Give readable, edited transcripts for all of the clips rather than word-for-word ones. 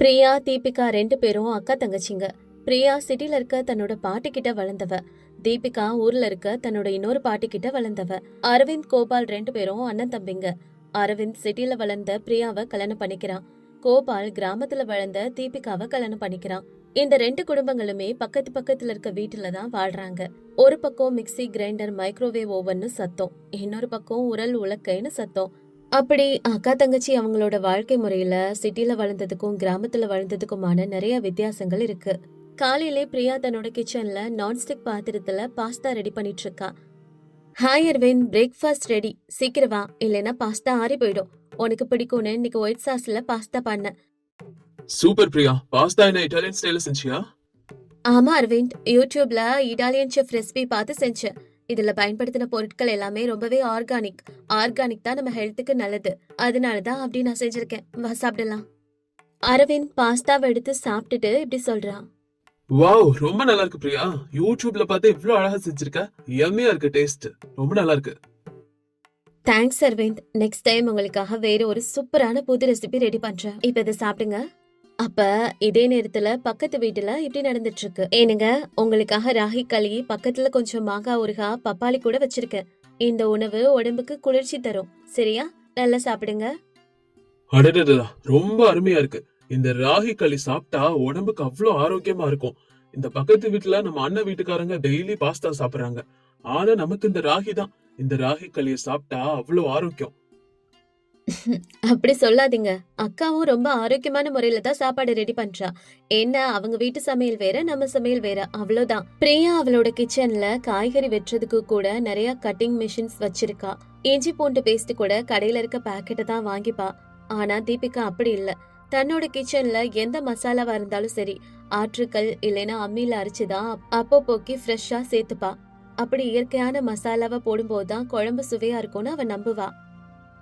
பிரியா, தீபிகா 2 பேரும் அக்கா தங்கச்சிங்க. பிரியா சிட்டில இருக்க தன்னோட பாட்டி கிட்ட வளர்ந்தவ. தீபிகா ஊர்ல இருக்க தன்னோட இன்னொரு பாட்டி கிட்ட வளர்ந்தவ. அரவிந்த், கோபால் 2 பேரும் அண்ணன் தம்பிங்க. அரவிந்த் சிட்டில வளர்ந்த பிரியாவை கல்யாணம் பண்ணிக்கிறான். கோபால் கிராமத்துல வளர்ந்த தீபிகாவை கல்யாணம் பண்ணிக்கிறான். இந்த 2 குடும்பங்களுமே பக்கத்து பக்கத்துல இருக்க வீட்டுல தான் வாழ்றாங்க. ஒரு பக்கம் மிக்ஸி, கிரைண்டர், மைக்ரோவேவ் ஓவன்னு சத்தம், இன்னொரு பக்கம் உரல் உலக்கைன்னு சத்தம். அப்படி அக்கா தங்கச்சி அவங்களோட வாழ்க்கை முறையில சிட்டில வளர்ந்ததுக்கும் கிராமத்துல வளர்ந்ததுக்குமான நிறைய வித்தியாசங்கள் இருக்கு. காலையிலே பிரியா தன்னோட கிச்சன்ல நான்ஸ்டிக் பாத்திரத்துல பாஸ்தா ரெடி பண்ணிட்டு இருக்கா. ஹாய் அரவிந்த், பிரேக்ஃபாஸ்ட் ரெடி, சீக்கிரம் வா, இல்லைன்னா பாஸ்தா ஆறி போயிடும். உனக்கு பிடிக்கும்னு இன்னைக்கு ஒயிட் சாஸ்ல பாஸ்தா பண்ண. சூப்பர் பிரியா, பாஸ்தா என்ன இட்டாலியன் ஸ்டைல்ல செஞ்சியா? ஆமா அரவிந்த், யூடியூப்ல இட்டாலியன் செஃப் ரெசிபி பார்த்து செஞ்சேன். இதுல பயன்படுத்தின பொருட்கள் எல்லாமே ரொம்பவே ஆர்கானிக். ஆர்கானிக் தான் நம்ம ஹெல்த்துக்கு நல்லது. அதனாலதான் அப்படி நான் செஞ்சிருக்கேன். வா சாப்பிடலாம். அரவிந்த் பாஸ்தாவை எடுத்து சாப்பிட்டுட்டு இப்படி சொல்றான். வாவ், ரொம்ப நல்லா இருக்கு பிரியா. யூடியூப்ல பார்த்து இவ்ளோ அழகா செஞ்சிருக்க. யம்மியா இருக்கு டேஸ்ட். ரொம்ப நல்லா இருக்கு. தேங்க்ஸ் அரவிந்த். நெக்ஸ்ட் டைம் உங்களுக்காக வேற ஒரு சூப்பரான புது ரெசிபி ரெடி பண்றேன். இப்ப இதை சாப்பிடுங்க. அப்ப இதே நேரத்துல பக்கத்து வீட்டுல இப்படி நடந்துட்டு இருக்கு. ஏனுங்க, உங்களுக்காக ராகி களி, பக்கத்துல கொஞ்சம் மாங்காய் ஊறுகாய், பப்பாளி கூட வச்சிருக்கேன். இந்த உணவு உடம்புக்கு குளிர்ச்சி தரும். சரியா? நல்லா சாப்பிடுங்க. அடடடா, ரொம்ப அருமையா இருக்கு. இந்த ராகி களி சாப்பிட்டா உடம்புக்கு அவ்ளோ ஆரோக்கியமா இருக்கும். இந்த பக்கத்து வீட்டுல நம்ம அண்ணன் வீட்டுக்காரங்க டெய்லி பாஸ்தா சாப்பிடுறாங்க. ஆனா நமக்கு இந்த ராகி தான். இந்த ராகி களிய சாப்பிட்டா அவ்ளோ ஆரோக்கியம். அப்படி சொல்லாதீங்க. அக்காவும் ரொம்ப ஆரோக்கியமான முறையில தான் சாப்பாடு ரெடி பண்றா. என்ன, அவங்க வீட்டு சமையல் வேற, நம்ம சமையல் வேற, அவ்வளவுதான். பிரியா அவளோட கிச்சன்ல காய்கறி வெட்டுறதுக்கு கூட நிறைய கட்டிங் மிஷின்ஸ் வச்சிருக்கா. இஞ்சி பூண்டு பேஸ்ட் கூட கடையில இருக்க பாக்கெட்டை தான் வாங்கிப்பா. ஆனா தீபிகா அப்படி இல்ல. தன்னோட கிச்சன்ல எந்த மசாலாவா இருந்தாலும் சரி, ஆற்றுக்கல் இல்லைன்னா அம்மியில அரைச்சுதான் அப்பப்போக்கி ஃப்ரெஷ்ஷா சேர்த்துப்பா. அப்படி இயற்கையான மசாலாவை போடும்போதுதான் குழம்பு சுவையா இருக்கும்னு அவ நம்புவா.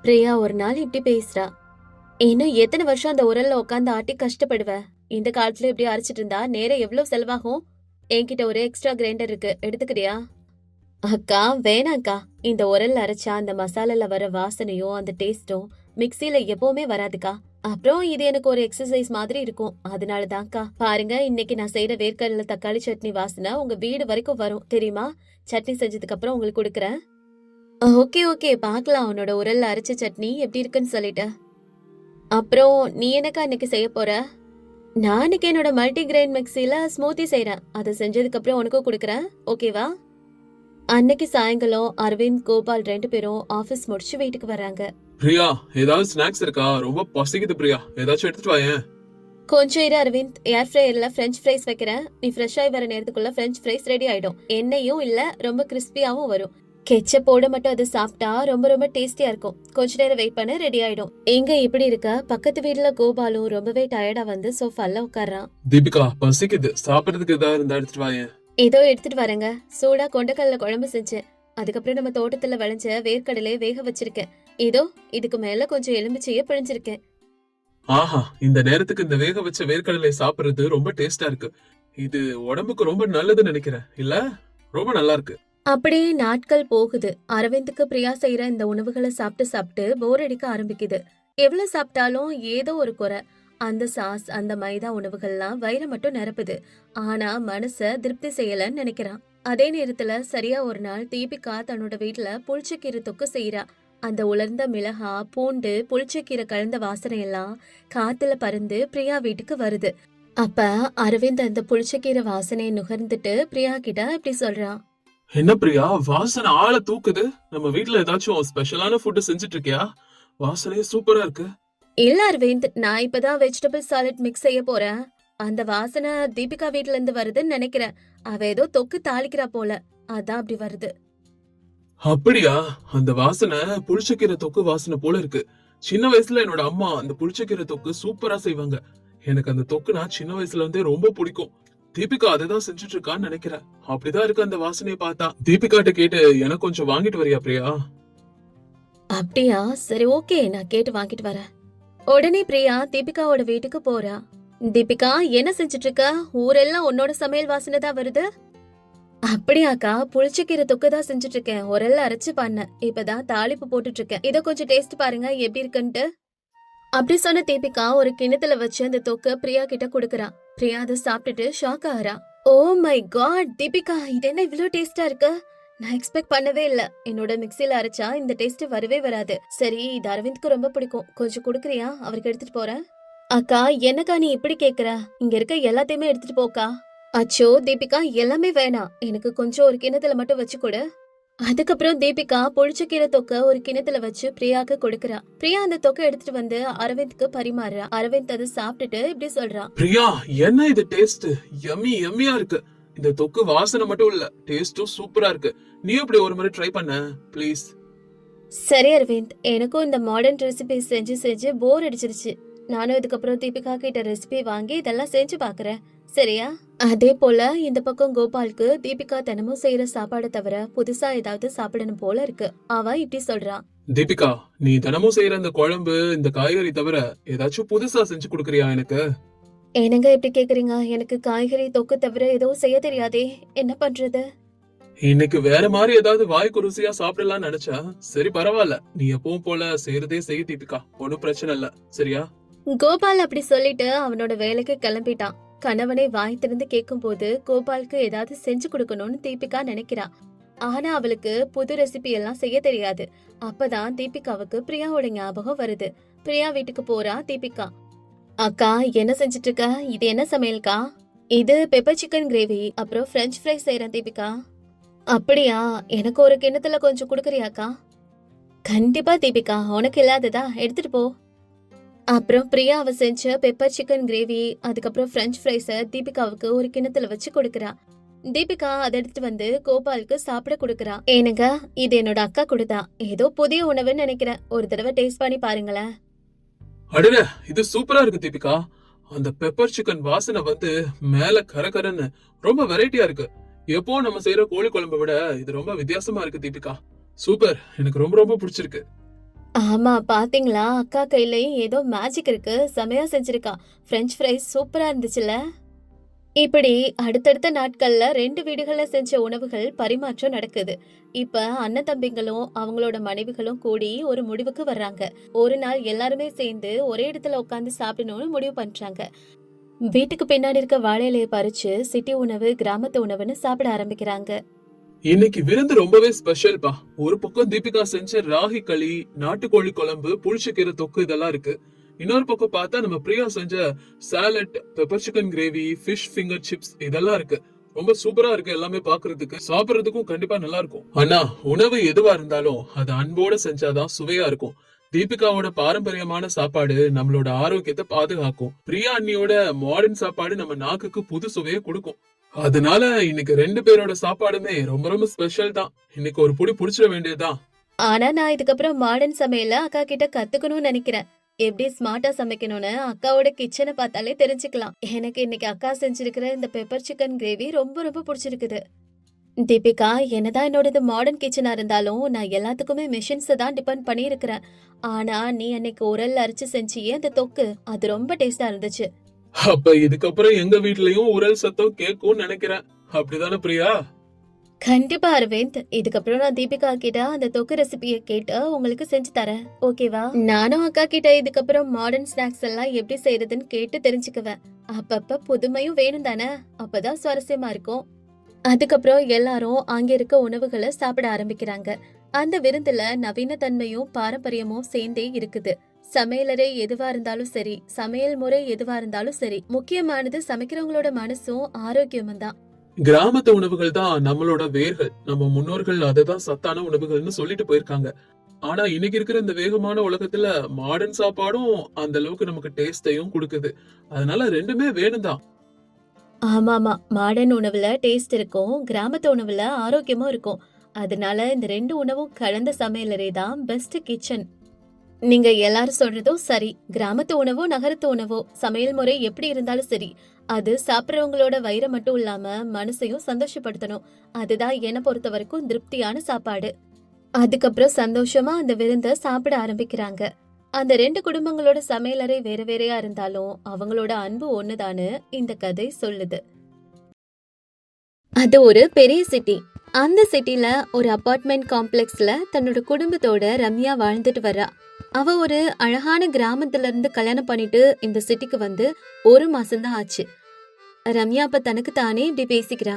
பிரியா ஒரு நாள் இப்படி பேசுறா. இன்னும் எத்தனை வருஷம் அந்த உரல்ல உட்காந்து ஆட்டி கஷ்டப்படுவ? இந்த காலத்துல இப்படி அரைச்சிட்டு இருந்தா நேரம் எவ்வளவு செலவாகும்? என்கிட்ட ஒரு எக்ஸ்ட்ரா கிரைண்டர் இருக்கு, எடுத்துக்கிறியா? அக்கா வேணாக்கா. இந்த உரல்ல அரைச்சா அந்த மசாலால வர வாசனையும் அந்த டேஸ்டும் மிக்ஸில எப்பவுமே வராதுக்கா. அப்புறம் இது எனக்கு ஒரு எக்ஸசைஸ் மாதிரி இருக்கும். அதனாலதான்க்கா. பாருங்க, இன்னைக்கு நான் செய்யற வேர்க்கடலை தக்காளி சட்னி வாசனை உங்க வீடு வரைக்கும் வரும் தெரியுமா? சட்னி செஞ்சதுக்கு அப்புறம் உங்களுக்கு கொடுக்கறேன். ஓகே ஓகே, பார்க்கலாம் உன்னோட உரல்ல அரைச்ச சட்னி எப்படி இருக்குன்னு சொல்லிட்டு. அப்புறம் நீ என்னக்கா இன்னைக்கு செய்ய போற? நான் இன்னைக்கு என்னோட மல்டி கிரெயின் மிக்ஸில ஸ்மூத்தி செய்யறேன். அதை செஞ்சதுக்கு அப்புறம் உனக்கும் கொடுக்கறேன், ஓகேவா? அன்னைக்கு சாயங்காலம் அரவிந்த், கோபால் 2 பேரும் ஆபீஸ் முடிச்சு வீட்டுக்கு வராங்க. பிரியா, ஏதாவது ஸ்நாக்ஸ் இருக்கா? ரொம்ப பசிக்குது பிரியா, ஏதாச்சும் எடுத்துட்டு வாயேன். கொஞ்சம் இரு அரவிந்த், ஏர் ஃப்ரையர்ல ஃப்ரெஞ்ச் ஃப்ரைஸ் வைக்கிறேன். நீ ஃப்ரெஷ் ஆகி வர நேரத்துக்குள்ள ஃப்ரெஞ்ச் ஃப்ரைஸ் ரெடி ஆயிடும். எண்ணெயும் இல்ல, ரொம்ப கிறிஸ்பியாவும் வரும். கெச்சப்போட மட்டும் அது சாப்பிட்டா ரொம்ப ரொம்ப டேஸ்டியா இருக்கும். கொஞ்ச நேரம் வெயிட் பண்ண, ரெடி ஆயிடும். எங்க இப்படி இருக்க, பக்கத்து வீட்டுல கோபாலும் ரொம்பவே டயர்டா வந்து சோஃபால உட்கார்றான். தீபிகா, பசிக்குது. சாப்பிடுறதுக்கு ஏதாவது இருந்தா எடுத்துட்டு வாயேன். ஏதோ எடுத்துட்டு வரேங்க. சூடா கொண்டக்கடலை குழம்பு செஞ்சேன். அதுக்கப்புறம் நம்ம தோட்டத்துல விளைஞ்ச வேர்க்கடலையை வேக வச்சிருக்கேன். இதோ இதுக்கு மேல கொஞ்சம் எலுமிச்சைய பிழிஞ்சிருக்கேன். ஆஹா, இந்த நேரத்துக்கு இந்த வேக வச்ச வேர்க்கடலை சாப்பிடுறது ரொம்ப டேஸ்டா இருக்கு. இது உடம்புக்கு ரொம்ப நல்லதுன்னு நினைக்கிறேன், இல்ல? ரொம்ப நல்லா இருக்கு. அப்படியே நாட்கள் போகுது. அரவிந்துக்கு பிரியா செய்யற இந்த உணவுகளை சாப்பிட்டு சாப்பிட்டு போர் அடிக்க ஆரம்பிக்குது. எவ்வளவு சாப்பிட்டாலும் ஏதோ ஒரு குறை. அந்த சாஸ், அந்த மைதா உணவுகள்லாம் வயிறை மட்டும் நிரப்புது. ஆனா மனச திருப்தி செய்யலன்னு நினைக்கிறான். அதே நேரத்துல சரியா ஒரு நாள் தீபிகா தன்னோட வீட்டுல புளிச்சக்கீரை தொக்கு செய்யறா. அந்த உலர்ந்த மிளகா, பூண்டு, புளிச்சக்கீரை கலந்த வாசனை எல்லாம் காத்துல பறந்து பிரியா வீட்டுக்கு வருது. அப்ப அரவிந்த் அந்த புளிச்சக்கீரை வாசனையை நுகர்ந்துட்டு பிரியா கிட்ட இப்படி சொல்றான். என்ன பிரியா, வாசனை ஆள தூக்குது. நம்ம வீட்ல ஏதாச்சும் ஸ்பெஷலான ஃபுட் செஞ்சுட்டு இருக்கியா? வாசனையே சூப்பரா இருக்கு. இல்ல அரவிந்த், நான் இப்பதான் வெஜிடபிள் சாலட் மிக்ஸ் செய்ய போறேன். அந்த வாசனை தீபிகா வீட்ல இருந்து வருதுன்னு நினைக்கிறேன். அவ ஏதோ தொக்கு தாளிக்கிறா போல, அதான் அப்படி வருது. அப்படியா? அந்த வாசனை புளிச்சக்கீரை தொக்கு வாசனை போல இருக்கு. சின்ன வயசுல என்னோட அம்மா அந்த புளிச்சக்கீரை தொக்கு சூப்பரா செய்வாங்க. எனக்கு அந்த தொக்கு நான் சின்ன வயசுல இருந்தே ரொம்ப பிடிக்கும். தீபிகா அதுதான் செஞ்சுட்டு இருக்கான்னு நினைக்கிறேன். அப்படிதான் இருக்கு அந்த வாசனையை பார்த்தா. தீபிகாட்ட கேட்டு எனக்கு கொஞ்சம் வாங்கிட்டு வரியா பிரியா? அப்படியா? சரி ஓகே, நான் கேட்டு வாங்கிட்டு வரேன். உடனே பிரியா தீபிகாவோட வீட்டுக்கு போறா. தீபிகா, என்ன செஞ்சுட்டு இருக்க? ஊரெல்லாம் உன்னோட சமையல் வாசனை தான் வருது. அப்படியாக்கா, புளிச்சக்கீரை தொக்கு தான் செஞ்சுட்டு இருக்கேன். உரல்ல அரைச்சு பண்ண. இப்பதான் தாளிப்பு போட்டுட்டு இருக்கேன். இத கொஞ்சம் டேஸ்ட் பாருங்க எப்படி இருக்குன்ட்டு. அப்படி சொன்ன தீபிகா ஒரு கிண்ணத்துல வச்சு அந்த தொக்க பிரியா கிட்ட குடுக்கறா. பிரியா அதை சாப்பிட்டுட்டு ஷாக் ஆகுறா. ஓ மை காட் தீபிகா, இது என்ன இவ்ளோ டேஸ்டா இருக்கு? நான் எக்ஸ்பெக்ட் பண்ணவே இல்ல. என்னோட மிக்ஸில அரைச்சா இந்த டேஸ்ட் வரவே வராது. சரி, இது அரவிந்த்க்கு ரொம்ப பிடிக்கும். கொஞ்சம் குடுக்குறியா? அவருக்கு எடுத்துட்டு போறேன். அக்கா, என்னக்கா நீ இப்படி கேக்குற? இங்க இருக்க எல்லாத்தையுமே எடுத்துட்டு போக்கா. அச்சோ தீபிகா, எல்லாமே வேணாம். எனக்கு கொஞ்சம் ஒரு கிண்ணத்துல மட்டும் வச்சு கொடு. அதுக்கப்புறம் தீபிகா புளிச்ச கீரை தொக்க ஒரு கிண்ணத்துல வச்சு பிரியாக்கு கொடுக்கறா. பிரியா அந்த தொக்க எடுத்துட்டு வந்து அரவிந்த்க்கு பரிமாறுறா. அரவிந்த் அதை சாப்பிட்டுட்டு இப்படி சொல்றான். பிரியா, என்ன இது டேஸ்ட்? யம்மி யம்மியா இருக்கு. இந்த தொக்கு வாசனை மட்டும் இல்ல, டேஸ்டும் சூப்பரா இருக்கு. நீ இப்படி ஒரு முறை ட்ரை பண்ண ப்ளீஸ். சரி அரவிந்த், எனக்கும் இந்த மாடர்ன் ரெசிபி செஞ்சு செஞ்சு போர் அடிச்சிருச்சு. நானும் இதுக்கப்புறம் தீபிகா கிட்ட ரெசிபி வாங்கி இதெல்லாம் செஞ்சு பாக்குறேன். சரியா? அதே போல இந்த பக்கம் கோபாலுக்கு தீபிகா தினமும் செய்யற சாப்பாடு தவிர புதுசா ஏதாவது சாப்பிடணும் போல இருக்கு. அவ இப்படி சொல்றான். தீபிகா, நீ தினமும் செய்யற இந்த குழம்பு, இந்த காய்கறி தவிர ஏதாச்சும் புதுசா செஞ்சு கொடுக்கறியா எனக்கு? என்னங்க இப்படி கேக்குறீங்க? எனக்கு காய்கறி தொக்கு தவிர எதுவும் செய்ய தெரியாதே. என்ன பண்றது? இன்னைக்கு வேற மாதிரி ஏதாவது வாய்க்கு ருசியா சாப்பிடலாம்னு நினைச்சா. சரி பரவாயில்ல, நீ எப்பவும் போல செய்யறதே செய்ய தீபிகா, ஒன்னும் பிரச்சனை இல்ல. சரியா? கோபால் அப்படி சொல்லிட்டு அவனோட வேலைக்கு கிளம்பிட்டான். கணவனை வாய் திறந்து கேட்கும் போது கோபாலுக்கு ஏதாவது செஞ்சு கொடுக்கணும்னு தீபிகா நினைக்கிறா. ஆனா அவளுக்கு புது ரெசிபி எல்லாம் செய்ய தெரியாது. அப்பதான் தீபிகாவுக்கு பிரியாவோட ஞாபகம் வருது. பிரியா வீட்டுக்கு போறா தீபிகா. அக்கா, என்ன செஞ்சுட்டு இருக்க? இது என்ன சமையல்கா? இது பெப்பர் சிக்கன் கிரேவி, அப்புறம் பிரெஞ்ச் ஃப்ரை செய்யறேன் தீபிகா. அப்படியா? எனக்கு ஒரு கிண்ணத்துல கொஞ்சம் குடுக்கறியாக்கா? கண்டிப்பா தீபிகா, உனக்கு இல்லாததா எடுத்துட்டு போ. அப்புறம் பிரியா அவ செஞ்ச பெப்பர் சிக்கன் கிரேவி, அதுக்கப்புறம் பிரெஞ்ச் ஃப்ரைஸ தீபிகாவுக்கு ஒரு கிண்ணத்துல வச்சு கொடுக்கறா. தீபிகா அதை எடுத்துட்டு வந்து கோபாலுக்கு சாப்பிட கொடுக்கறா. ஏனுங்க, இது என்னோட அக்கா கொடுத்தா. ஏதோ புதிய உணவுன்னு நினைக்கிறேன். ஒரு தடவை டேஸ்ட் பண்ணி பாருங்களேன். அடட, இது சூப்பரா இருக்கு தீபிகா. அந்த பெப்பர் சிக்கன் வாசனை வந்து மேல கரகரன்னு ரொம்ப வெரைட்டியா இருக்கு. எப்போ நம்ம செய்யற கோழி குழம்பை விட இது ரொம்ப வித்தியாசமா இருக்கு தீபிகா. சூப்பர், எனக்கு ரொம்ப ரொம்ப பிடிச்சிருக்கு. ஆமா, பாத்தீங்களா? அக்கா கையிலயும் ஏதோ மேஜிக் இருக்கு. செமையா செஞ்சிருக்கா. பிரெஞ்ச் ஃப்ரைஸ் சூப்பரா இருந்துச்சுல. இப்படி அடுத்தடுத்த நாட்கள்ல 2 வீடுகள்ல செஞ்ச உணவுகள் பரிமாற்றம் நடக்குது. இப்ப அண்ணன் தம்பிங்களும் அவங்களோட மனைவிகளும் கூடி ஒரு முடிவுக்கு வர்றாங்க. ஒரு நாள் எல்லாருமே சேர்ந்து ஒரே இடத்துல உட்கார்ந்து சாப்பிடணும்னு முடிவு பண்றாங்க. வீட்டுக்கு பின்னாடி இருக்க வாழை இலைய பறிச்சு சிட்டி உணவு, கிராமத்து உணவுன்னு சாப்பிட ஆரம்பிக்கிறாங்க. இன்னைக்கு விருந்து ரொம்பவே ஸ்பெஷல்பா. ஒரு பக்கம் தீபிகா செஞ்ச ராகி களி, நாட்டுக்கோழி குழம்பு, புளிச்சக்கீரை தொக்கு இதெல்லாம் இருக்கு. இன்னொரு பக்கம் பார்த்தா நம்ம பிரியா செஞ்ச salad, pepper chicken gravy, fish finger chips இதெல்லாம் இருக்கு. ரொம்ப சூப்பரா இருக்கு. எல்லாமே பாக்குறதுக்கு, சாப்பிடுறதுக்கும் கண்டிப்பா நல்லா இருக்கும். ஆனா உணவு எதுவா இருந்தாலும் அது அன்போட செஞ்சாதான் சுவையா இருக்கும். தீபிகாவோட பாரம்பரியமான சாப்பாடு நம்மளோட ஆரோக்கியத்தை பாதுகாக்கும். பிரியா அண்ணியோட மாடர்ன் சாப்பாடு நம்ம நாக்குக்கு புது சுவையை கொடுக்கும். அதனால இன்னைக்கு 2 பேரோட சாப்பாடுமே ரொம்ப ரொம்ப ஸ்பெஷல் தான். இன்னைக்கு ஒரு புடி புடிச்சிட வேண்டியதுதான். ஆனா நான் இதுக்கப்புறம் மாடர்ன் சமையல அக்கா கிட்ட கத்துக்கணும்னு நினைக்கிறேன். எப்படி ஸ்மார்ட்டா சமைக்கணும்னு அக்காவோட கிச்சனை பார்த்தாலே தெரிஞ்சுக்கலாம். எனக்கு இன்னைக்கு அக்கா செஞ்சிருக்கிற இந்த பெப்பர் சிக்கன் கிரேவி ரொம்ப ரொம்ப பிடிச்சிருக்குது. தீபிகா, என்னதான் என்னோடது மாடர்ன் கிச்சனா இருந்தாலும் நான் எல்லாத்துக்குமே மிஷின்ஸ் தான் டிபெண்ட் பண்ணி இருக்கிறேன். ஆனா நீ அன்னைக்கு உரல்ல அரைச்சு செஞ்சியே அந்த தொக்கு, அது ரொம்ப டேஸ்டா இருந்துச்சு. அப்ப இதுக்கப்புறம் எங்க வீட்லயும் உரல் சத்தம் கேட்கும்னு நினைக்கிறேன். அப்படிதானே பிரியா? கண்டிப்பா அரவிந்த், இதுக்கப்புறம் நான் தீபிகா கிட்ட அந்த தொக்கு ரெசிபியை கேட்டு உங்களுக்கு செஞ்சு தரேன். ஓகேவா? நானும் அக்கா கிட்ட இதுக்கப்புறம் மாடர்ன் ஸ்நாக்ஸ் எல்லாம் எப்படி செய்யறதுன்னு கேட்டு தெரிஞ்சுக்குவேன். அப்பப்ப புதுமையும் வேணும் தானே, அப்பதான் சுவாரஸ்யமா இருக்கும். அதுக்கப்புறம் எல்லாரும் அங்க இருக்க உணவுகளை சாப்பிட ஆரம்பிக்கிறாங்க. அந்த விருந்துல நவீன தன்மையும் பாரம்பரியமும் சேர்ந்தே இருக்குது. சமையலறை எதுவா இருந்தாலும் சரி, சமையல் முறை எதுவா இருந்தாலும் சரி, முக்கியமானது சமைக்கிறவங்களோட மனசும் ஆரோக்கியமும் தான். கிராமத்து உணவுகள் தான் நம்மளோட வேர்கள். நம்ம முன்னோர்கள் அததான் சத்தான உணவுகள்னு சொல்லிட்டு போயிருக்காங்க. ஆனா இன்னைக்கு இருக்கிற இந்த வேகமான உலகத்துல மாடர்ன் சாப்பாடும் அந்த அளவுக்கு நமக்கு டேஸ்டையும் கொடுக்குது. அதனால ரெண்டுமே வேணும் தான். ஆமாமா, மாடர்ன் உணவுல டேஸ்ட் இருக்கும், கிராமத்து உணவுல ஆரோக்கியமும் இருக்கும். அதனால இந்த 2 உணவும் கலந்த சமையலறை தான் பெஸ்ட் கிச்சன். நீங்க எல்லாரும் சொல்றதும் சரி. கிராமத்து உணவோ நகரத்து உணவோ, சமையல் முறை எப்படி இருந்தாலும் சரி, அது சாப்பிட்றவங்களோட வயிறை மட்டும் இல்லாம மனசையும் சந்தோஷப்படுத்தணும். அதுதான் என்னை பொறுத்த வரைக்கும் திருப்தியான சாப்பாடு. அதுக்கப்புறம் சந்தோஷமா அந்த விருந்த சாப்பிட ஆரம்பிக்கிறாங்க. அந்த 2 குடும்பங்களோட சமையலறை வேற வேறையா இருந்தாலும் அவங்களோட அன்பு ஒண்ணுதான்னு இந்த கதை சொல்லுது. அது ஒரு பெரிய சிட்டி. அந்த சிட்டில ஒரு அபார்ட்மெண்ட் காம்ப்ளெக்ஸ்ல தன்னோட குடும்பத்தோட ரம்யா வாழ்ந்துட்டு வரா. அவ ஒரு அழகான கிராமத்துல இருந்து கல்யாணம் பண்ணிட்டு இந்த சிட்டிக்கு வந்து 1 மாசம்தான் ஆச்சு. ரம்யா அப்ப தனக்கு தானே இப்படி பேசிக்கிறா.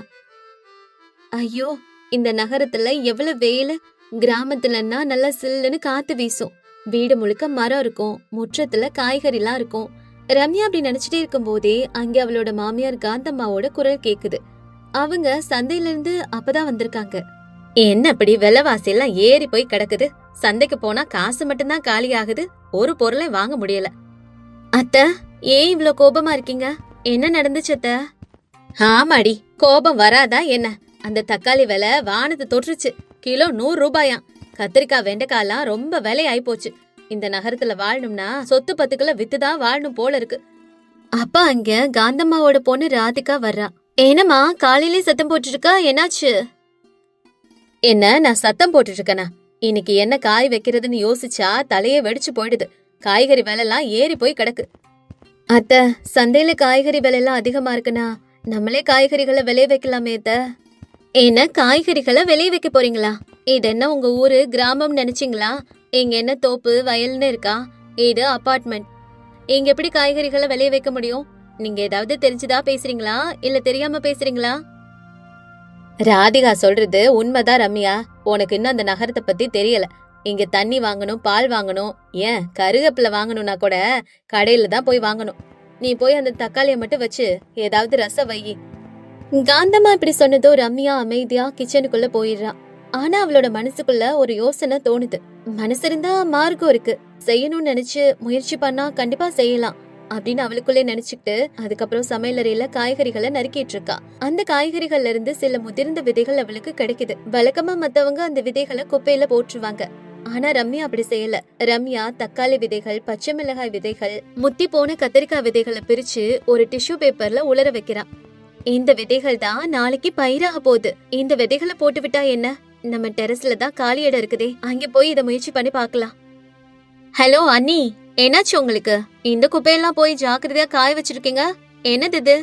ஐயோ, இந்த நகரத்துல எவ்வளவு வெயிலு. கிராமத்துலன்னா நல்லா சில்லுன்னு காத்து வீசும். வீடு முழுக்க மரம் இருக்கும், முற்றத்துல காய்கறிலாம் இருக்கும். ரம்யா அப்படி நினைச்சிட்டே இருக்கும் போதே அங்க அவளோட மாமியார் காந்தம்மாவோட குரல் கேக்குது. அவங்க சந்தையில இருந்து அப்பதான் வந்திருக்காங்க. என்ன அப்படி விலைவாசி எல்லாம் ஏறி போய் கிடக்குது. சந்தைக்கு போனா காசு மட்டும்தான் காலி ஆகுது, ஒரு பொருளை வாங்க முடியல. அத்த, ஏன் இவ்ளோ கோபமா இருக்கீங்க? என்ன நடந்துச்சு அத்த? ஆமாடி, கோபம் வராதா என்ன? அந்த தக்காளி விலை வானத்தை தொற்றுச்சு. கிலோ 100 ரூபாயாம். கத்திரிக்காய் வெண்டைக்காய்லாம் ரொம்ப விலை ஆயி போச்சு. இந்த நகரத்துல வாழணும்னா சொத்து பத்துக்களை வித்துதான் வாழணும் போல இருக்கு. அப்பா அங்க காந்தம்மாவோட பொண்ணு ராதிகா வர்றா. என்னம்மா காலையிலே சத்தம் போட்டுட்டு இருக்கா, என்னாச்சு? என்ன நான் சத்தம் போட்டுட்டு இருக்கேனா? இன்னைக்கு என்ன காய் வைக்கிறதுன்னு யோசிச்சா தலையே வெடிச்சு போயிடுது. காய்கறி விலைலாம் ஏறி போய் கிடக்கு. அத்த, சந்தையில காய்கறி விலைலாம் அதிகமா இருக்குன்னா நம்மளே காய்கறிகளை விளைய வைக்கலாமே அத்த. என்ன காய்கறிகளை விளைய வைக்க போறீங்களா? இது என்ன உங்க ஊரு கிராமம் நினைச்சீங்களா? இங்க என்ன தோப்பு வயல்னு இருக்கா? இது அபார்ட்மெண்ட். இங்க எப்படி காய்கறிகளை விளைய வைக்க முடியும்? நீங்க ஏதாவது தெரிஞ்சுதா பேசுறீங்களா இல்ல தெரியாம பேசுறீங்களா? ராதிகா சொல்றது உண்மைதான் ரம்யா. உனக்கு இன்னும் அந்த நகரத்தை பத்தி தெரியல. இங்க தண்ணி வாங்கணும், பால் வாங்கணும், ஏன் கருவேப்பிலை வாங்கணும்னா கூட கடையில தான் போய் வாங்கணும். நீ போய் அந்த தக்காளியை மட்டும் வச்சு ஏதாவது ரசம் வை. காந்தம்மா இப்படி சொன்னதோ ரம்யா அமைதியா கிச்சனுக்குள்ள போயிடுறா. ஆனா அவளோட மனசுக்குள்ள ஒரு யோசனை தோணுது. மனசு இருந்தா மார்க்கம் இருக்கு. செய்யணும்னு நினைச்சு முயற்சி பண்ணா கண்டிப்பா செய்யலாம் அப்படின்னு அவளுக்குள்ளே நினைச்சுக்கிட்டு அதுக்கப்புறம் சமையலறையில காய்கறிகளை நறுக்கிட்டு இருக்கா. அந்த காய்கறிகள்ல இருந்து சில முதிர்ந்த விதைகள் அவளுக்கு கிடைக்குது. வழக்கமா மத்தவங்க அந்த விதைகளை குப்பையில போட்டுருவாங்க. ஆனா ரம்யா அப்படி செய்யல. ரம்யா தக்காளி விதைகள், பச்சை மிளகாய் விதைகள், முத்தி போன கத்திரிக்காய் விதைகளை பிரிச்சு ஒரு டிஷ்யூ பேப்பர்ல உலர வைக்கிறா. இந்த விதைகள் தான் நாளைக்கு பயிராக போகுது. இந்த விதைகளை போட்டு விட்டா என்ன? நம்ம டெரஸ்ல தான் காலி இடம் இருக்குதே, அங்க போய் இதை முயற்சி பண்ணி பார்க்கலாம். ஹலோ அண்ணி, என்னாச்சு உங்களுக்கு? இந்த குப்பையெல்லாம் போய் ஜாக்கிரதையா காய வச்சிருக்கீங்க. என்னது இது?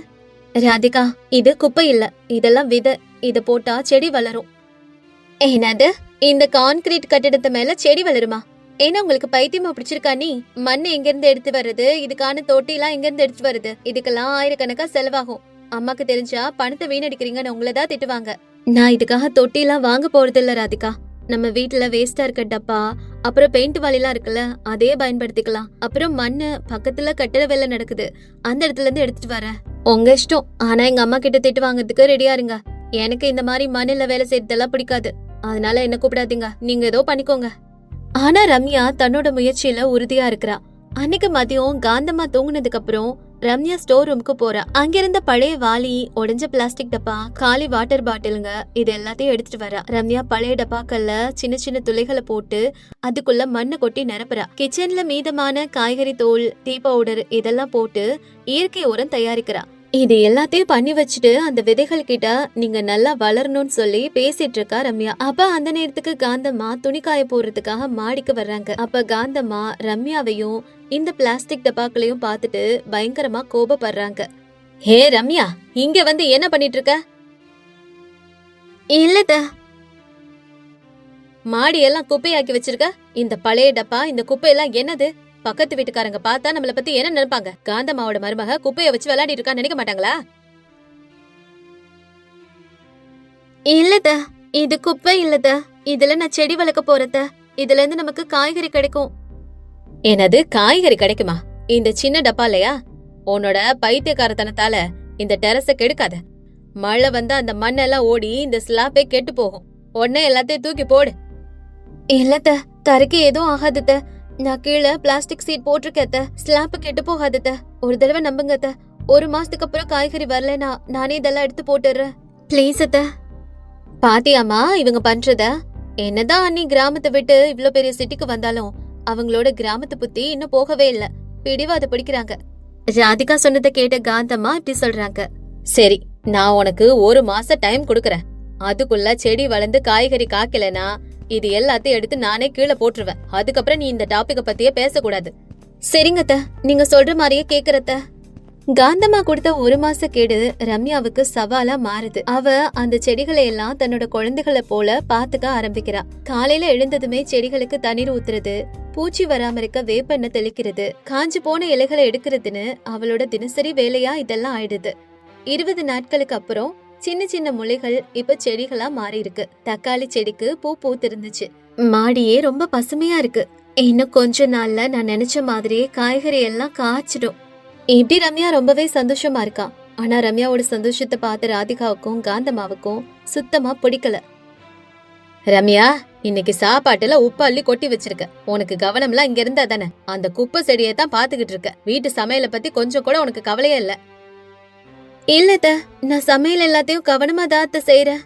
ராதிகா, இது குப்பை இல்ல, இதெல்லாம் விதை. இத போட்டா செடி வளரும். என்னது? இந்த கான்கிரீட் கட்டிடத்து மேல செடி வளருமா? ஏன்னா உங்களுக்கு பைத்தியமா பிடிச்சிருக்கா? நீ மண் எங்க இருந்து எடுத்து வருது? இதுக்கான தொட்டி எல்லாம் எங்க இருந்து எடுத்து வருது? இதுக்கெல்லாம் ஆயிரக்கணக்கா செலவாகும். அம்மாக்கு தெரிஞ்சா பணத்தை வீணடிக்கிறீங்கன்னு உங்களதான் திட்டுவாங்க. நான் இதுக்காக தொட்டி எல்லாம் வாங்க போறது இல்ல ராதிகா. நம்ம வீட்டுல வேஸ்டா இருக்க டப்பா, அப்புறம் பெயிண்ட் வாலிலாம் இருக்குல்ல, அதே பயன்படுத்திக்கலாம். அப்புறம் மண்ணு பக்கத்துல கட்டட வேலை நடக்குது, அந்த இடத்துல இருந்து எடுத்துட்டு வரேன். உங்க இஷ்டம். ஆனா எங்க அம்மா கிட்ட திட்டு வாங்குறதுக்கு ரெடியா இருங்க. எனக்கு இந்த மாதிரி மண்ணுல வேலை செய்யறதெல்லாம் பிடிக்காது. அதனால என்ன கூப்பிடாதீங்க, நீங்க ஏதோ பண்ணிக்கோங்க. ஆனா ரம்யா தன்னோட முயற்சியில உறுதியா இருக்கிறா. அன்னைக்கு மதியம் காந்தம்மா தூங்குனதுக்கு அப்புறம் ரம்யா ஸ்டோர் ரூமுக்கு போறா. அங்கிருந்த பழைய வாளி, உடைஞ்ச பிளாஸ்டிக் டப்பா, காலி வாட்டர் பாட்டிலுங்க, இது எல்லாத்தையும் எடுத்துட்டு வரா. ரம்யா பழைய டப்பாக்கள்ல சின்ன சின்ன துளைகளை போட்டு அதுக்குள்ள மண்ணை கொட்டி நிரப்புறா. கிச்சன்ல மீதமான காய்கறி தோல், டீ பவுடர் இதெல்லாம் போட்டு இயற்கை உரம் தயாரிக்கிறா. இது எல்லாத்தையும் பண்ணி வச்சுட்டு அந்த விதைகள் கிட்ட நீங்க நல்லா வளரணும்னு சொல்லி பேசிட்டு இருக்கா ரம்யா. அப்ப அந்த நேரத்துக்கு காந்தம்மா துணிக்காய போடுறதுக்காக மாடிக்கு வர்றாங்க. அப்ப காந்தம்மா ரம்யாவையும் இந்த பிளாஸ்டிக் டப்பாக்களையும் பார்த்துட்டு பயங்கரமா கோபப்படுறாங்க. ஹே ரம்யா, இங்க வந்து என்ன பண்ணிட்டு இருக்க? இல்லத, மாடி எல்லாம் குப்பையாக்கி வச்சிருக்க. இந்த பழைய டப்பா, இந்த குப்பையெல்லாம் என்னது? பக்கத்து வீட்டுக்காரங்க பார்த்தா நம்மள பத்தி என்ன நினைப்பாங்க? காந்தம்மாவோட மருமக குப்பைய வச்சு விளையாடிட்டு இருக்கான்னு நினைக்க மாட்டாங்களா? இல்லத, இது குப்பை இல்லத, இதுல நான் செடி வளர்க்க போறத. இதுல இருந்து நமக்கு காய்கறி கிடைக்கும். என்னது காய்கறி கிடைக்குமா? இந்த சின்ன டப்பாலையா? உன்னோட பைத்தியக்காரத்தனத்தால இந்த டெரஸ கெடுக்காத. மழை வந்தா அந்த மண்ணெல்லாம் ஓடி இந்த ஸ்லாப்பே கெட்டு போகும். உடனே எல்லாத்தையும் தூக்கி போடு. இல்லத்த, தரைக்கு எதுவும் ஆகாதத. நான் கீழே பிளாஸ்டிக் சீட் போட்டிருக்கேத்த. ஸ்லாப் கெட்டு போகாதத. ஒரு தடவை நம்புங்கத்த. 1 மாசத்துக்கு அப்புறம் காய்கறி வரலனா நானே இதெல்லாம் எடுத்து போட்டுறேன். பிளீஸ் அத்த. பாத்தியாமா இவங்க பண்றத? என்னதான் அண்ணி கிராமத்தை விட்டு இவ்ளோ பெரிய சிட்டிக்கு வந்தாலும் அவங்களோட கிராமத்து புத்தி இன்னும் போகவே இல்ல. பிடிவாத பிடிக்கிறாங்க. ராதிகா சொன்னதை கேட்ட காந்தம்மா இப்படி சொல்றாங்க. சரி, நான் உனக்கு 1 மாசம் டைம் கொடுக்கறேன். அதுக்குள்ள செடி வளர்ந்து காய்கறி காக்கலனா இது எல்லாத்தையும் எடுத்து நானே கீழே போட்டுருவேன். அதுக்கப்புறம் நீ இந்த டாபிக்க பத்தியே பேசக்கூடாது. சரிங்கத்த, நீங்க சொல்ற மாதிரியே கேக்குறத. காந்தம்மா கொடுத்த 1 மாச கேடு ரம்யாவுக்கு சவாலா மாறுது. அவ அந்த செடிகளை எல்லாம் தன்னோட குழந்தைகளை போல பாத்துக்க ஆரம்பிக்கிறா. காலையில எழுந்ததுமே செடிகளுக்கு தண்ணீர் ஊத்துறது, பூச்சி வராம இருக்க வேப்பெண்ணெய் தெளிக்கிறது, காஞ்சு போன இலைகளை எடுக்கிறதுன்னு அவளோட தினசரி வேலையா இதெல்லாம் ஆயிடுது. 20 நாட்களுக்கு அப்புறம் சின்ன சின்ன முளைகள் இப்ப செடிகளா மாறி இருக்கு. தக்காளி செடிக்கு பூ பூத்திருந்துச்சு. மாடியே ரொம்ப பசுமையா இருக்கு. இன்னும் கொஞ்ச நாள்ல நான் நினைச்ச மாதிரியே காய்கறி எல்லாம் காய்ச்சிடும். இப்படி ரம்யா ரொம்பவே சந்தோஷமா இருக்கா. ஆனா ரம்யாவோட சந்தோஷத்தை பார்த்து ராதிகாவுக்கும் காந்தம்மாவுக்கும் சுத்தமா பிடிக்கல. ரம்யா, இன்னைக்கு சாப்பாட்டுல உப்பு அள்ளி கொட்டி வச்சிருக்க. உனக்கு கவனம்லாம் இங்க இருந்தா தானே? அந்த குப்பை செடியை தான் பாத்துக்கிட்டு இருக்க. வீட்டு சமையலை பத்தி கொஞ்சம் கூட உனக்கு கவலையே இல்ல. இல்லத, நான் சமையல் எல்லாத்தையும் கவனமா தான் செய்யறேன்.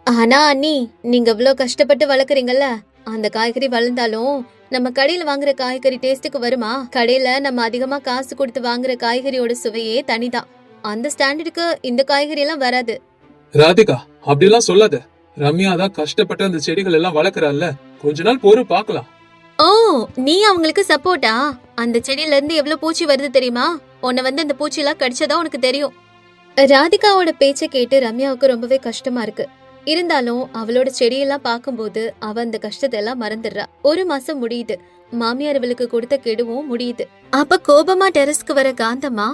ஆனா அண்ணி, நீங்க இவ்ளோ கஷ்டப்பட்டு வளர்க்குறீங்கல்ல, அந்த காய்கறி வளர்ந்தாலும் நம்ம கடையில வாங்குற காய்கறி டேஸ்டுக்கு வருமா? கடையில நம்ம அதிகமா காசு கொடுத்து வாங்குற காய்கறியோட சுவையே தனிதான். அந்த ஸ்டாண்டர்டுக்கு இந்த காய்கறி எல்லாம் வராது. ராதிகா, அப்படிலாம் சொல்லாத. ரம்யா தான் கஷ்டப்பட்டு அந்த செடிகள் எல்லாம் வளர்க்கறாள்ல, கொஞ்ச நாள் பொறு பாக்கலாம். ஓ, நீ அவங்களுக்கு சப்போர்ட்டா? அந்த செடியில இருந்து எவ்வளவு பூச்சி வருது தெரியுமா? உன்னை வந்து அந்த பூச்சி எல்லாம் கடிச்சதா உனக்கு தெரியும். ராதிகாவோட பேச்சை கேட்டு ரம்யாவுக்கு ரொம்பவே கஷ்டமா இருக்கு. இருந்தாலும் அவளோட செடியெல்லாம் பார்க்கும்போது அவ அந்த கஷ்டத்தை எல்லாம் மறந்துடுறா. 1 மாசம் முடியுது. மாமியார் அவளுக்கு கொடுத்த கெடுவும் முடியுது. அப்ப கோபமா டெரஸ்க்கு வர காந்தம்மா,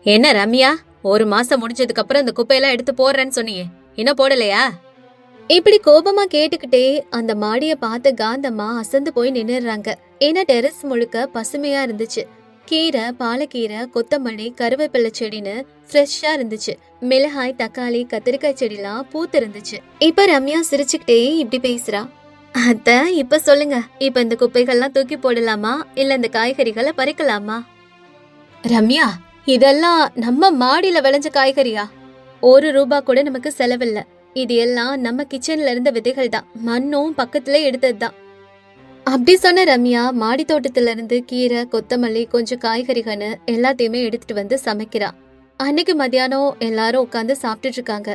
என்ன ரம்யா, 1 மாசம் முடிஞ்சதுக்கு அப்புறம் இந்த குப்பையெல்லாம் எடுத்து போடுறேன்னு சொன்னியே, இன்னும் போடலையா? இப்படி கோபமா கேட்டுக்கிட்டே அந்த மாடிய பார்த்த காந்தம்மா அசந்து போய் நின்னுறாங்க. ஏன்னா டெரஸ் முழுக்க பசுமையா இருந்துச்சு. கீரை, பாலக்கீரை, கொத்தமல்லி, கருவேப்பிலை செடின்னு ஃப்ரெஷ்ஷா இருந்துச்சு. மிளகாய், தக்காளி, கத்திரிக்காய் செடிலாம் பூத்து இருந்துச்சு. இப்ப ரம்யா சிரிச்சுக்கிட்டே இப்படி பேசுறா. அத்த, இப்ப சொல்லுங்க, இப்ப இந்த குப்பைகள்லாம் தூக்கி போடலாமா இல்ல இந்த காய்கறிகளை பறிக்கலாமா? ரம்யா, இதெல்லாம் நம்ம மாடியில விளைஞ்ச காய்கறியா? 1 ரூபா கூட நமக்கு செலவில்ல. இது எல்லாம் நம்ம கிச்சன்ல இருந்த விதைகள் தான். மண்ணும் பக்கத்துல எடுத்ததுதான். அப்படி சொன்ன ரம்யா மாடி தோட்டத்துல இருந்து கீரை, கொத்தமல்லி, கொஞ்சம் காய்கறிகன்னு எல்லாத்தையுமே எடுத்துட்டு வந்து சமைக்கிறா. அன்னைக்கு மத்தியானம் எல்லாரும் உட்காந்து சாப்பிட்டுட்டு இருக்காங்க.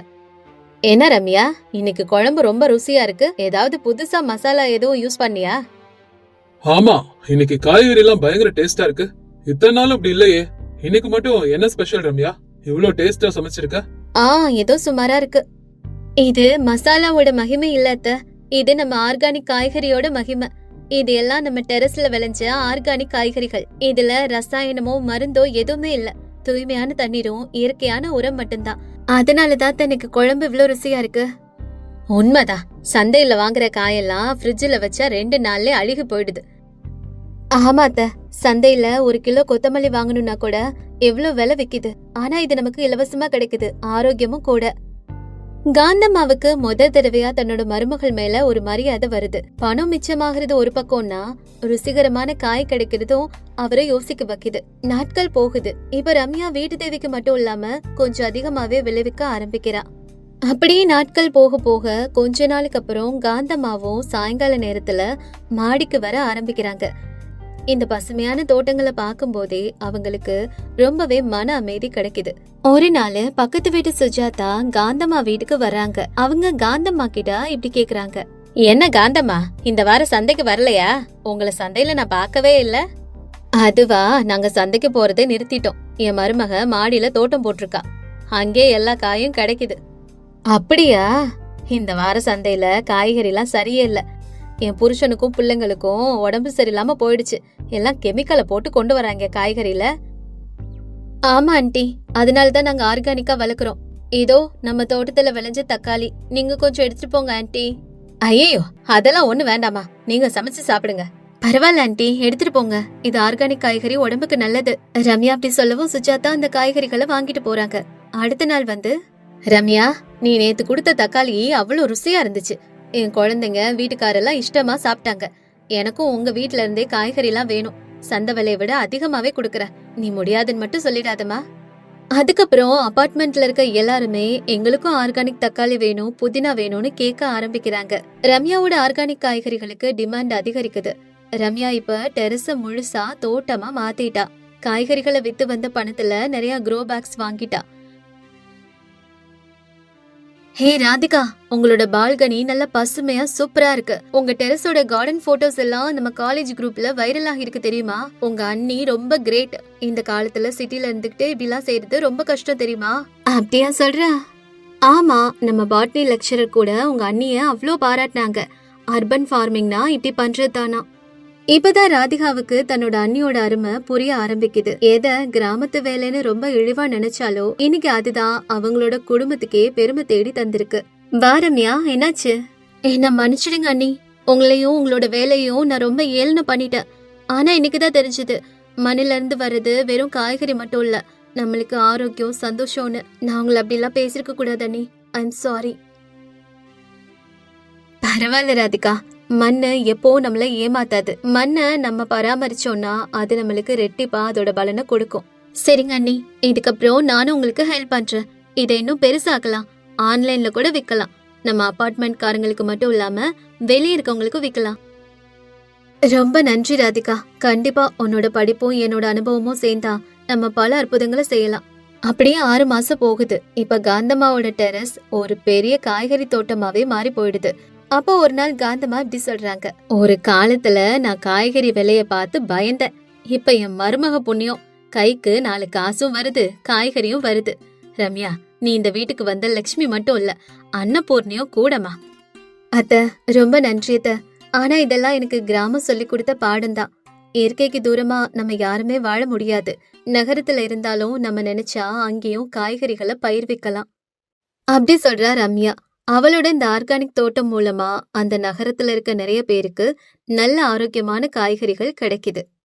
என்ன ரம்யா, இன்னைக்கு குழம்பு ரொம்ப ருசியா இருக்கு. ஏதாவது புதுசா மசாலா எதுவும் யூஸ் பண்ணியா? ஆமா, இன்னைக்கு காய்கறி எல்லாம் பயங்கர டேஸ்டா இருக்கு. இத்தனை நாளும் அப்படி இல்லையே. இன்னைக்கு மட்டும் என்ன ஸ்பெஷல் ரம்யா? இவ்ளோ டேஸ்டா சமைச்சிருக்க? ஏதோ சுமாரா இருக்கு. இது மசாலாவோட மகிமை இல்ல அத்த, இது நம்ம ஆர்கானிக் காய்கறியோட மகிமை. இது எல்லாம் நம்ம டெரஸ்ல விளைஞ்ச ஆர்கானிக் காய்கறிகள். இதுல ரசாயனமோ மருந்தோ எதுவுமே இல்ல. தூய்மையான தண்ணீரும் இயற்கையான உரம் மட்டும்தான். அதனாலதான் எனக்கு குழம்பு இவ்ளோ ருசியா இருக்கு. உண்மைதான், சந்தையில வாங்குற காயெல்லாம் ஃப்ரிட்ஜ்ல வச்சா 2 நாள்ல அழுகி போயிடுது. ஆமாத்த, சந்தையில 1 கிலோ கொத்தமல்லி வாங்கணும்னா கூட எவ்வளவு விலை விக்குது. ஆனா இது நமக்கு இலவசமா கிடைக்குது, ஆரோக்கியமும் கூட. காந்தம்மாவுக்கு தடவையா தன்னோட மருமகள் மேல ஒரு மரியாதை வருது. பணம் மிச்சமாகிறது ஒரு பக்கம்னா, ருசிகரமான காய் கிடைக்கிறதும் அவரை யோசிக்க வைக்குது. நாட்கள் போகுது. இப்ப ரம்யா வீட்டு தேவைக்கு மட்டும் இல்லாம கொஞ்சம் அதிகமாவே விளைவிக்க ஆரம்பிக்கிறா. அப்படியே நாட்கள் போக போக கொஞ்ச நாளுக்கு அப்புறம் காந்தம்மாவும் சாயங்கால நேரத்துல மாடிக்கு வர ஆரம்பிக்கிறாங்க. இந்த பசுமையான தோட்டங்களை பார்க்கும் போதே அவங்களுக்கு ரொம்பவே மன அமைதி கிடைக்குது. ஒரு நாள் பக்கத்து வீட்டு சுஜாதா காந்தம்மா வீட்டுக்கு வர்றாங்க. அவங்க காந்தம்மா கிட்ட இப்படி கேக்குறாங்க. என்ன காந்தம்மா, இந்த வாரம் சந்தைக்கு வரலையா? உங்களை சந்தையில நான் பார்க்கவே இல்ல. அதுவா, நாங்க சந்தைக்கு போறதே நிறுத்திட்டோம். என் மருமக மாடியில தோட்டம் போட்டிருக்கா. அங்கே எல்லா காயும் கிடைக்குது. அப்படியா? இந்த வார சந்தையில காய்கறி எல்லாம் சரியே இல்ல. என் புருஷனுக்கும் பிள்ளைங்களுக்கும் உடம்பு சரியில்லாம போயிடுச்சு. எல்லாம் கெமிக்கலை போட்டு கொண்டு வராங்க காய்கறியில. ஆமா ஆண்டி, அதனாலதான் நாங்க ஆர்கானிக்கா வளர்க்குறோம். இதோ நம்ம தோட்டத்துல விளைஞ்ச தக்காளி, நீங்க கொஞ்சம் எடுத்துட்டு போங்க ஆண்டி. ஐயோ, அதெல்லாம் ஒண்ணு வேண்டாமா, நீங்க சமைச்சு சாப்பிடுங்க. பரவாயில்ல ஆண்டி, எடுத்துட்டு போங்க. இது ஆர்கானிக் காய்கறி, உடம்புக்கு நல்லது. ரம்யா அப்படி சொல்லவும் சுஜாதா அந்த காய்கறிகளை வாங்கிட்டு போறாங்க. அடுத்த நாள் வந்து, ரம்யா, நீ நேத்து கொடுத்த தக்காளி அவ்வளவு ருசியா இருந்துச்சு. என் குழந்தைங்க வீட்டுக்காரெல்லாம் இஷ்டமா சாப்பிட்டாங்க. எனக்கும் உங்க வீட்டுல இருந்தே காய்கறி எல்லாம் வேணும். சந்தை விலையை விட அதிகமாவே குடுக்கற. நீ முடியாதுன்னு மட்டும் சொல்லிடாதமா. அதுக்கப்புறம் அபார்ட்மெண்ட்ல இருக்க எல்லாருமே எங்களுக்கும் ஆர்கானிக் தக்காளி வேணும், புதினா வேணும்னு கேட்க ஆரம்பிக்கிறாங்க. ரம்யாவோட ஆர்கானிக் காய்கறிகளுக்கு டிமாண்ட் அதிகரிக்குது. ரம்யா இப்ப டெரஸ முழுசா தோட்டமா மாத்திட்டா. காய்கறிகளை வித்து வந்த பணத்துல நிறைய க்ரோ பேக்ஸ் வாங்கிட்டா. ஹே ராதிகா, உங்களோட பால்கனி நல்ல பசுமையா சூப்பரா இருக்கு. உங்க டெரஸோட கார்டன் போட்டோஸ் எல்லாம் நம்ம காலேஜ் குரூப்ல வைரல் ஆகிருக்கு தெரியுமா? உங்க அண்ணி ரொம்ப கிரேட். இந்த காலத்துல சிட்டில இருந்துகிட்டு இப்படிலாம் செய்யறது ரொம்ப கஷ்டம் தெரியுமா? அப்படியா சொல்ற? ஆமா, நம்ம பாட்னி லெக்சரர் கூட உங்க அண்ணிய அவ்ளோ பாராட்டினாங்க. அர்பன் ஃபார்மிங்னா இப்படி பண்றது தானா? இப்பதான் ராதிகாவுக்கு தன்னோட அண்ணியோட அருமை புரிய ஆரம்பிக்குது. எத கிராமத்து வேலைன்னு ரொம்ப இழிவா நினைச்சாலோ இன்னைக்கு அதுதான் அவங்களோட குடும்பத்துக்கே பெருமை தேடி தந்திருக்கு. வாரம்யா, என்னாச்சு? என்ன மன்னிச்சிடுங்க அண்ணி, உங்களையும் உங்களோட வேலையும் நான் ரொம்ப ஏளனம் பண்ணிட்டேன். ஆனா இன்னைக்குதான் தெரிஞ்சது, மண்ணில இருந்து வர்றது வெறும் காய்கறி மட்டும் இல்ல, நம்மளுக்கு ஆரோக்கியம் சந்தோஷம்னு. நான் உங்களை அப்படி எல்லாம் பேசிருக்க கூடாது அண்ணி. I am sorry. பரவாயில்ல ராதிகா, மண்ணு எப்போ நம்மள ஏமாத்தாது. மண்ணை நம்ம பராமரிச்சோம்னா அது நம்மளுக்கு ரெட்டிப்பா அதோட பலனை கொடுக்கும். சரிங்க அண்ணி, இதுக்கப்புறம் நானும் உங்களுக்கு ஹெல்ப் பண்றேன். இதை இன்னும் பெருசாக்கலாம். ஆன்லைன்ல கூட விற்கலாம். நம்ம அபார்ட்மெண்ட் காரங்களுக்கு மட்டும் இல்லாம வெளியே இருக்கவங்களுக்கும் விற்கலாம். ரொம்ப நன்றி ராதிகா. கண்டிப்பா உன்னோட படிப்பும் என்னோட அனுபவமும் சேர்ந்தா நம்ம பல அற்புதங்களை செய்யலாம். அப்படியே 6 மாசம் போகுது. இப்ப காந்தம்மாவோட டெரஸ் ஒரு பெரிய காய்கறி தோட்டமாவே மாறி போயிடுது. அப்போ ஒரு நாள் காந்தம்மா இப்படி சொல்றாங்க, ஒரு காலத்துல நான் காய்கறி விலைய பார்த்து பயந்தேன். இப்ப என் மருமக புண்ணியம், கைக்கு 4 காசும் வருது, காய்கறியும் வருது. ரம்யா, நீ இந்த வீட்டுக்கு வந்த லட்சுமி மட்டும் இல்ல, அன்னபூர்ணியும் கூடமா. அத்த, ரொம்ப நன்றி அத்த. ஆனா இதெல்லாம் எனக்கு கிராமம் சொல்லி கொடுத்த பாடம்தான். இயற்கைக்கு தூரமா நம்ம யாருமே வாழ முடியாது. நகரத்துல இருந்தாலும் நம்ம நினைச்சா அங்கேயும் காய்கறிகளை பயிர் வைக்கலாம். அப்படி சொல்றா ரம்யா. அவளோட இந்த ஆர்கானிக் தோட்டம் மூலமா அந்த நகரத்துல இருக்க நிறைய பேருக்கு நல்ல ஆரோக்கியமான காய்கறிகள் கிடைக்குது.